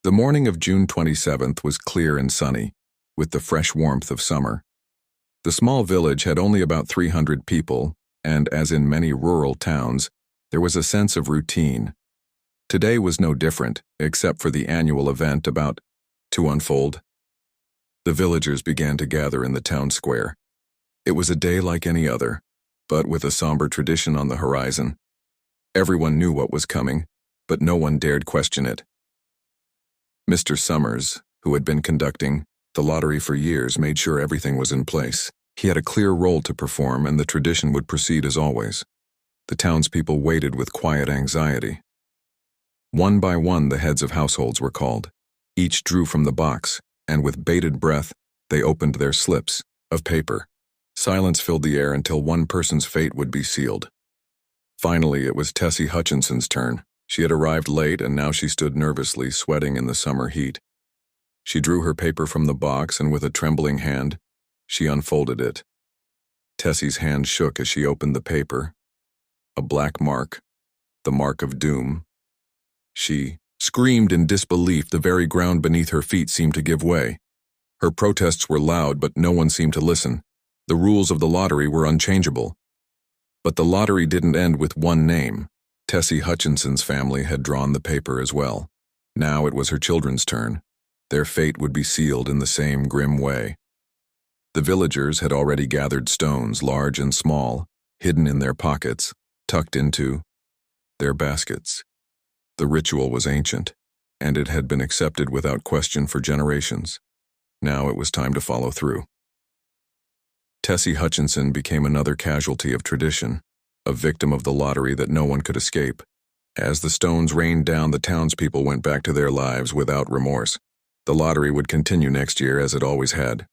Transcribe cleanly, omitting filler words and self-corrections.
The morning of June 27th was clear and sunny, with the fresh warmth of summer. The small village had only about 300 people, and as in many rural towns, there was a sense of routine. Today was no different, except for the annual event about to unfold. The villagers began to gather in the town square. It was a day like any other, but with a somber tradition on the horizon. Everyone knew what was coming, but no one dared question it. Mr. Summers, who had been conducting the lottery for years, made sure everything was in place. He had a clear role to perform, and the tradition would proceed as always. The townspeople waited with quiet anxiety. One by one, the heads of households were called. Each drew from the box, and with bated breath, they opened their slips of paper. Silence filled the air until one person's fate would be sealed. Finally, it was Tessie Hutchinson's turn. She had arrived late, and now she stood nervously, sweating in the summer heat. She drew her paper from the box, and with a trembling hand, she unfolded it. Tessie's hand shook as she opened the paper. A black mark, the mark of doom. She screamed in disbelief. The very ground beneath her feet seemed to give way. Her protests were loud, but no one seemed to listen. The rules of the lottery were unchangeable. But the lottery didn't end with one name. Tessie Hutchinson's family had drawn the paper as well. Now it was her children's turn. Their fate would be sealed in the same grim way. The villagers had already gathered stones, large and small, hidden in their pockets, tucked into their baskets. The ritual was ancient, and it had been accepted without question for generations. Now it was time to follow through. Tessie Hutchinson became another casualty of tradition, a victim of the lottery that no one could escape. As the stones rained down, the townspeople went back to their lives without remorse. The lottery would continue next year as it always had.